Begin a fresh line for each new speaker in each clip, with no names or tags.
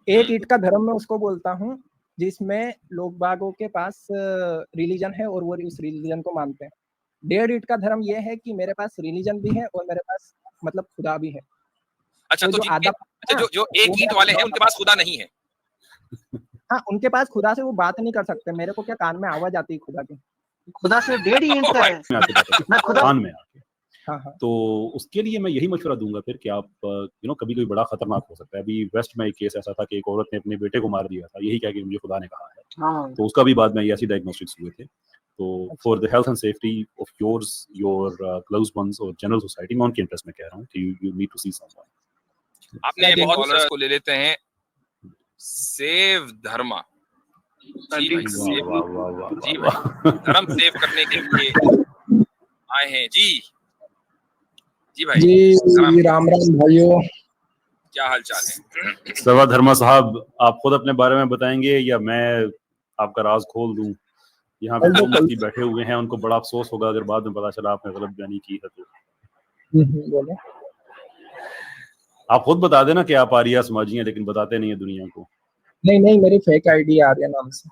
एक ईंट का धर्म मैं उसको बोलता हूँ जिसमें लोग बागों के पास रिलीजन है और वो उस रिलीजन को मानते हैं। 1.5 ईंट का धर्म ये है कि मेरे पास रिलीजन भी है और मेरे पास मतलब खुदा भी है।
अच्छा, तो
आधा
जो एक ईंट वाले हैं उनके पास खुदा नहीं है।
हाँ, उनके पास खुदा से वो बात नहीं कर सकते। मेरे को क्या कान में आवाज आती है खुदा की।
खुदा से 1.5 ईंट का है।
मैं खुदा कान में आके
हाँ हाँ।
तो उसके लिए मैं यही मशवरा दूंगा फिर कि आप कभी कोई बड़ा खतरनाक हो सकता है। अभी वेस्ट में एक केस ऐसा था कि एक औरत ने अपने बेटे को मार दिया था, यही कह के मुझे खुदा ने कहा है। तो उसका भी बाद में ऐसी डायग्नोस्टिक्स हुए थे। तो for the health and safety of your close ones और जनरल सोसाइटी, मैं उनके इंटरेस्ट में कह रहा हूँ कि you need to see someone.
आपने बहुत कॉलर्स को ले लेते हैं। सेव धर्मा जी भाई, जी भाई, धर्म सेव करने के लिए आए हैं जी। जी भाई
जी, राम राम भाइयों,
क्या हाल चाल है?
सवा धर्मा साहब, आप खुद अपने बारे में बताएंगे या मैं आपका राज खोल दूं? यहाँ पे दो मुफ्ती बैठे हुए हैं, उनको बड़ा अफसोस होगा अगर बाद में पता चला आपने गलत बयानी की है तो।
बोलो।
आप खुद बता देना कि आप आर्या समाजी हैं, लेकिन बताते नहीं है दुनिया को।
नहीं, मेरी फेक आईडी आर्या नाम से।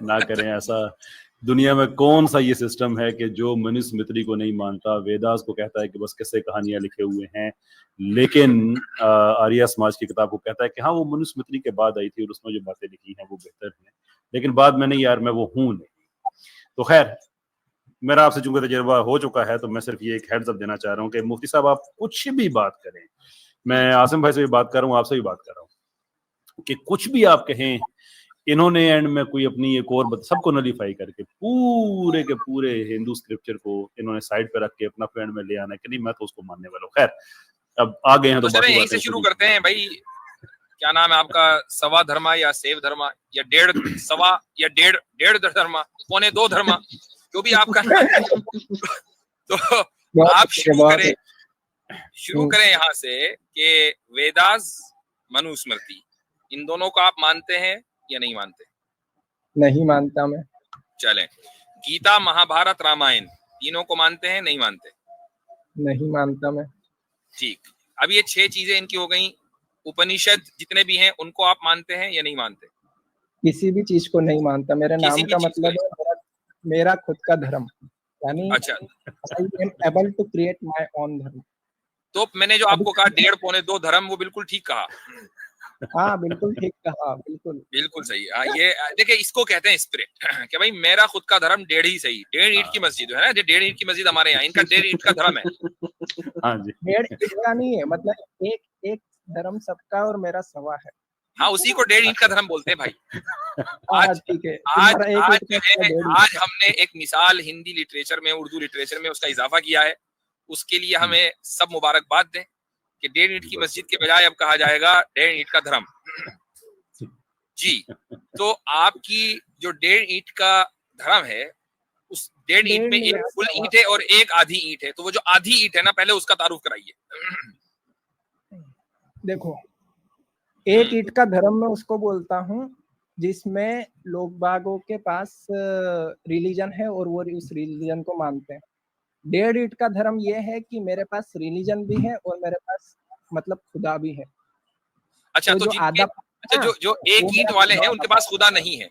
ना करें ऐसा। दुनिया में कौन सा ये सिस्टम है कि जो मनुस्मृति को नहीं मानता, वेदास को कहता है कि बस किस्से कहानियां लिखे हुए हैं, लेकिन आर्या समाज की किताब को कहता है कि हाँ वो मनुस्मृति के बाद आई थी और उसमें जो बातें लिखी हैं वो बेहतर हैं, लेकिन बाद में नहीं यार, मैं वो हूं नहीं। तो खैर, मेरा आपसे चूंकि तजुर्बा हो चुका है तो मैं सिर्फ ये एक हेड्स अप देना चाह रहा हूँ कि मुफ्ती साहब आप कुछ भी बात करें, मैं आसिम भाई से भी बात कर रहा हूँ, आपसे भी बात कर रहा हूँ, कि कुछ भी आप कहें, इन्होंने एंड में कोई अपनी एक और सबको नलीफाई करके पूरे के पूरे हिंदू स्क्रिप्चर को इन्होंने साइड पे रख के अपना फ्रेंड में ले आना कि नहीं मैं तो उसको मानने वाला हूँ। खैर, अब आ गए हैं तो
यहीं से शुरू करते हैं भाई। क्या नाम है आपका? सवा धर्मा या सेव धर्मा या डेढ़ सवा या डेढ़ धर्मा, पौने 2 धर्मा, जो भी आपका नाम है। तो आप शुरू करें यहाँ से कि वेदास मनुस्मृति इन दोनों को आप मानते हैं या नहीं मानते?
नहीं मानता मैं।
चलें, गीता महाभारत रामायण तीनों को मानते हैं नहीं मानते?
नहीं मानता मैं।
ठीक, अब ये 6 चीजें इनकी हो गई। उपनिषद जितने भी हैं उनको आप मानते हैं या नहीं मानते?
किसी भी चीज को नहीं मानता। मेरे नाम का मतलब है मेरा खुद का धर्म, यानी
अच्छा,
I am able to create my own धर्म।
तो मैंने जो आपको कहा 1.5 पौने 2 धर्म, वो बिल्कुल ठीक कहा।
हाँ बिल्कुल ठीक कहा, बिल्कुल
सही। ये देखिए, इसको कहते हैं स्पिरिट कि भाई मेरा खुद का धर्म 1.5 ही सही। 1.5 ईंट की मस्जिद है ना, 1.5 ईंट की मस्जिद हमारे यहाँ, इनका 1.5 ईंट का धर्म है।
हाँ जी,
1.5 ईंट का नहीं है, मतलब एक धर्म सबका और मेरा सवा है।
हाँ, उसी को 1.5 ईंट का धर्म बोलते हैं भाई। आज
ठीक है।
आज हमने एक मिसाल हिंदी लिटरेचर में, उर्दू लिटरेचर में उसका इजाफा किया है, उसके लिए हमें सब मुबारकबाद दें कि 1.5 ईंट की मस्जिद के बजाय अब कहा जाएगा 1.5 ईंट का धर्म जी। तो आपकी जो 1.5 ईंट का धर्म है, उस 1.5 ईंट में एक फुल ईंट है और एक आधी ईंट है। तो वो जो आधी ईंट है ना, पहले उसका तारुफ कराइए।
देखो, एक ईंट का धर्म मैं उसको बोलता हूँ जिसमें लोग बागों के पास रिलीजन है और वो उस रिलीजन को मानते हैं। 1.5 ईंट का धर्म ये है कि मेरे पास रिलीजन भी है और मेरे पास मतलब खुदा भी है।
अच्छा, तो जो एक ईंट वाले हैं उनके पास खुदा नहीं है।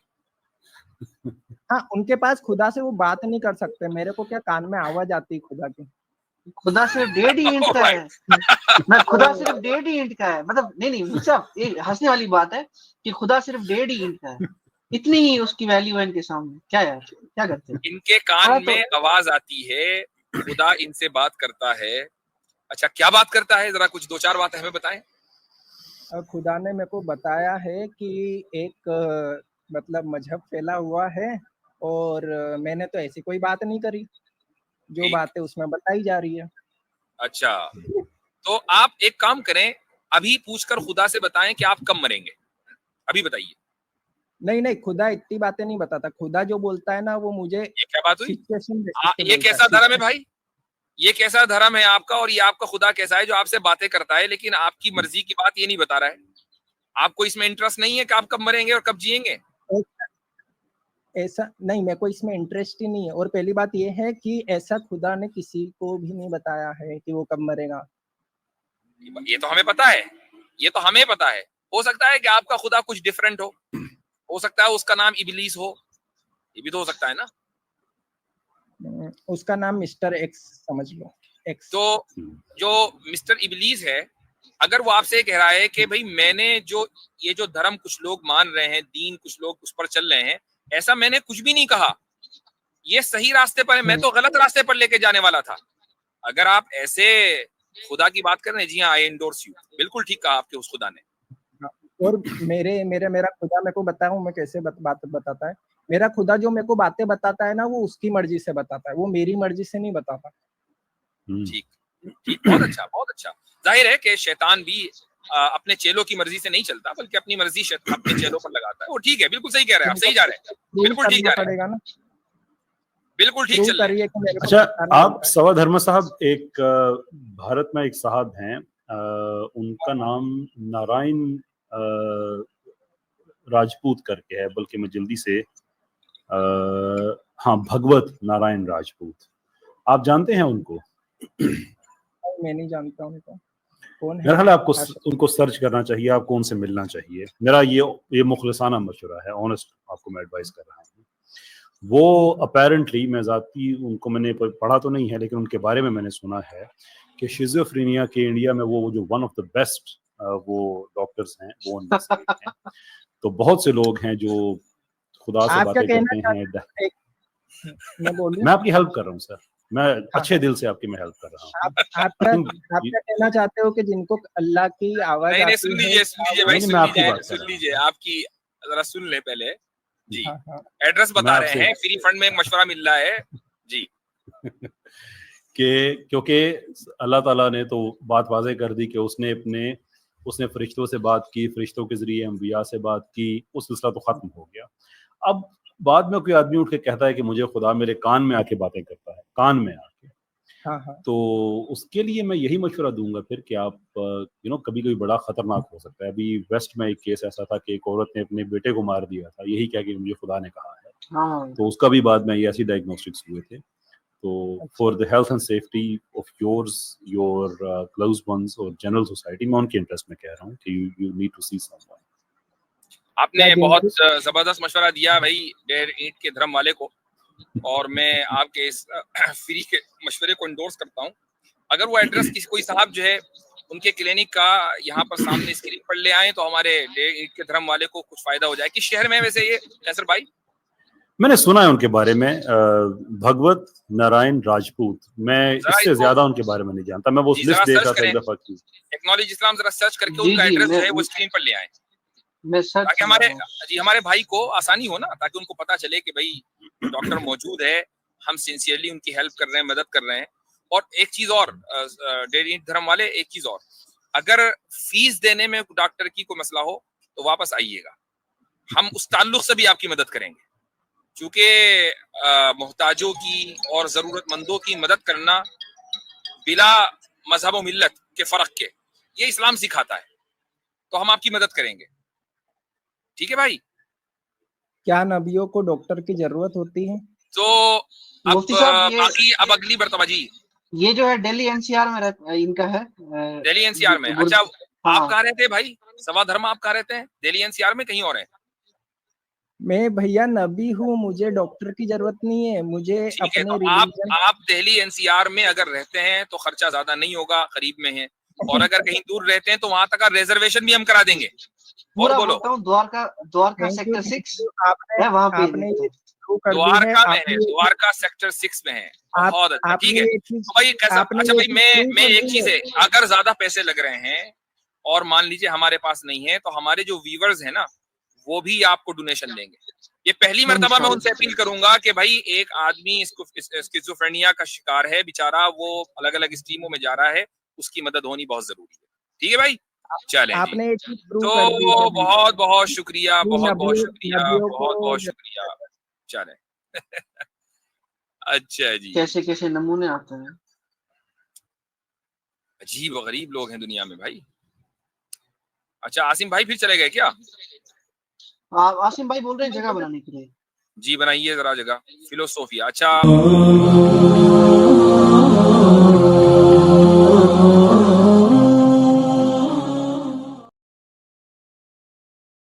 हाँ, उनके पास खुदा से वो बात नहीं कर सकते। मेरे को क्या कान में आवाज आती है खुदा की।
खुदा सिर्फ 1.5 ईंट का है। मैं खुदा सिर्फ 1.5 ईंट का है, मतलब नहीं साहब, ये हंसने वाली बात है कि खुदा सिर्फ 1.5 ईंट का है। इतनी ही उसकी वैल्यू है इनके सामने। क्या यार, क्या करते हैं?
इनके कान में आवाज आती है, खुदा इनसे बात करता है। अच्छा, क्या बात करता है? जरा कुछ 2-4 बातें हमें बताएं।
खुदा ने मेरे को बताया है कि एक मतलब मजहब फैला हुआ है और मैंने तो ऐसी कोई बात नहीं करी, जो बातें उसमें बताई जा रही है।
अच्छा, तो आप एक काम करें, अभी पूछकर खुदा से बताएं कि आप कब मरेंगे। अभी बताइए।
नहीं, खुदा इतनी बातें नहीं बताता। खुदा जो बोलता है ना, वो मुझे
ये क्या बात हुई? ये कैसा धर्म है भाई? ये कैसा धर्म है आपका? और ये आपका खुदा कैसा है जो आपसे बातें करता है लेकिन आपकी मर्जी की बात ये नहीं बता रहा है? आपको इसमें इंटरेस्ट नहीं है कि आप कब मरेंगे और कब जिएंगे?
ऐसा नहीं, मेरे को इसमें इंटरेस्ट ही नहीं है। और पहली बात ये है कि ऐसा खुदा ने किसी को भी नहीं बताया है कि वो कब मरेगा।
ये तो हमें पता है, ये तो हमें पता है। हो सकता है कि आपका खुदा कुछ डिफरेंट हो सकता है उसका नाम इबलीस हो, ये भी तो हो सकता है ना।
उसका नाम मिस्टर एक्स समझ लो, एक्स।
तो जो मिस्टर इबलीस है, अगर वो आपसे कह रहा है कि भाई मैंने जो ये जो धर्म कुछ लोग मान रहे हैं, दीन कुछ लोग उस पर चल रहे हैं, ऐसा मैंने कुछ भी नहीं कहा, ये सही रास्ते पर है, मैं तो गलत रास्ते पर लेके जाने वाला था। अगर आप ऐसे खुदा की बात कर रहे हैं, जी हाँ, आई एंडोर्स यू, बिल्कुल ठीक कहा आपके उस खुदा ने।
और मेरा खुदा मेरे को बताऊं मैं कैसे बात बताता है। मेरा खुदा जो मेरे को बातें बताता है ना, वो उसकी मर्जी से बताता है, वो मेरी मर्जी से नहीं बताता।
ठीक ठीक, बहुत अच्छा, बहुत अच्छा। जाहिर है कि शैतान भी अपने चेलों की मर्जी से नहीं चलता, बल्कि अपनी मर्जी अपने चेलों पर लगाता है। वो ठीक है, बिल्कुल सही कह रहे हैं आप, सही जा रहे हैं, बिल्कुल ठीक जा रहे हैं, बिल्कुल ठीक चल रहे हैं।
अच्छा, आप सवा धर्म साहब, एक भारत में एक साहब हैं, उनका नाम नारायण राजपूत करके है, बल्कि मैं जल्दी से हाँ, भगवत नारायण राजपूत, आप जानते हैं उनको?
मैं नहीं जानता उनको, कौन है?
मेरा ख्याल है आपको उनको सर्च करना चाहिए, आपको उनसे मिलना चाहिए। मेरा ये मुखलिसाना मशवरा है, ऑनेस्ट आपको मैं एडवाइस कर रहा हूँ। वो अपेरेंटली, मैं जाती उनको मैंने पढ़ा तो नहीं है, लेकिन उनके बारे में मैंने सुना है कि शिज़ोफ्रेनिया के इंडिया में वो जो वन ऑफ द बेस्ट वो डॉक्टर्स हैं, वो उनमें से एक हैं। तो बहुत से लोग हैं जो खुदा से बातें करते हैं। मैं आपकी हेल्प कर रहा हूँ सर, मैं अच्छे दिल से आपकी मैं हेल्प कर रहा हूँ।
आप क्या कहना चाहते हो कि जिनको अल्लाह की आवाज
नहीं,
आती
सुन लीजिए
है,
भाई, सुन लीजिए, आपकी जरा सुन ले पहले जी। एड्रेस बता रहे हैं, फ्री फंड में मशवरा मिल रहा है जी।
कि क्योंकि अल्लाह ताला ने तो बात वाज़ेह कर दी कि उसने फरिश्तों से बात की, फरिश्तों के जरिए अंबिया से बात की, वो सिलसिला तो खत्म हो गया। अब बाद में कोई आदमी उठ के कहता है कि मुझे खुदा मेरे कान में आके बातें करता है, कान में आके। तो उसके लिए मैं यही मशवरा दूंगा फिर कि आप कभी बड़ा खतरनाक हो सकता है। अभी वेस्ट में एक केस ऐसा था कि एक औरत ने अपने बेटे को मार दिया था, यही क्या कि मुझे खुदा ने कहा है। तो उसका भी बाद में ये ऐसी डायग्नोस्टिक्स हुए थे। तो for the health and safety of yours, your close ones और जनरल सोसाइटी, मैं उनके इंटरेस्ट में कह रहा हूँ कि you need to see someone.
आपने बहुत जबरदस्त मशवरा दिया भाई डेढ़ ईंट के धर्म वाले को, और मैं आपके इस फ्री के मशवरे को इंडोर्स करता हूँ। अगर वो एड्रेस किसी कोई साहब जो है उनके क्लिनिक का यहाँ पर सामने स्क्रीन पर ले आए, तो हमारे डेढ़ ईंट के धर्म वाले को कुछ फायदा हो जाए। किस शहर में वैसे ये कैसर भाई?
मैंने सुना है उनके बारे में, भगवत नारायण राजपूत। मैं इससे ज्यादा उनके बारे में नहीं जानता, मैं वो लिस्ट देख रहा था एक दफा की।
टेक्नोलॉजी इस्लाम जरा सर्च करके उनका एड्रेस जो है वो स्क्रीन पर ले आए, ताकि हमारे भाई को आसानी हो ना, ताकि उनको पता चले कि भाई डॉक्टर मौजूद है, हम सिंसियरली उनकी हेल्प कर रहे हैं, मदद कर रहे हैं। और एक चीज और, डेढ़ ईंट धर्म वाले, एक चीज और, अगर फीस देने में डॉक्टर की कोई मसला हो तो वापस आइएगा, हम उस ताल्लुक से भी आपकी मदद करेंगे। क्योंकि मोहताजों की और जरूरतमंदों की मदद करना बिला मजहब और मिल्लत के फर्क के, ये इस्लाम सिखाता है, तो हम आपकी मदद करेंगे। ठीक है भाई?
क्या नबियों को डॉक्टर की जरूरत होती है?
तो अब अगली मर्तबा जी,
ये जो है दिल्ली एनसीआर में इनका है,
दिल्ली एनसीआर में। अच्छा, आप कहाँ रहते हैं भाई? सवा धर्म आप कहाँ रहते हैं? दिल्ली एनसीआर में कहीं और है?
मैं भैया नबी हूँ, मुझे डॉक्टर की जरूरत नहीं है, मुझे
अपने तो आप दिल्ली एनसीआर में अगर रहते हैं तो खर्चा ज्यादा नहीं होगा, करीब में है। और अगर कहीं दूर रहते हैं तो वहां तक का रिजर्वेशन भी हम करा देंगे। और बोलो,
द्वारका सेक्टर 6 है, वहां पे
द्वारका में है, द्वारका सेक्टर 6 में है। बहुत अच्छा, ठीक है। तो भाई कैसा, अच्छा भाई, मैं एक चीज है, अगर ज्यादा पैसे लग रहे हैं और मान लीजिए हमारे पास नहीं है, तो हमारे जो व्यूवर्स हैं ना, वो भी आपको डोनेशन देंगे। ये पहली मर्तबा मैं उनसे अपील करूंगा कि भाई एक आदमी स्किज़ोफ्रेनिया का शिकार है बेचारा, वो अलग अलग स्ट्रीमों में जा रहा है, उसकी मदद होनी बहुत जरूरी है। ठीक है भाई, चलें जी। तो बहुत बहुत शुक्रिया, बहुत बहुत शुक्रिया, बहुत बहुत शुक्रिया। चलें। अच्छा जी,
कैसे कैसे नमूने आते हैं,
अजीब और गरीब लोग हैं दुनिया में भाई। अच्छा, आसिम भाई फिर चले गए क्या?
आसिम भाई बोल रहे हैं जगह बनाने के लिए।
जी बनाइए जरा जगह। फिलोसोफिया, अच्छा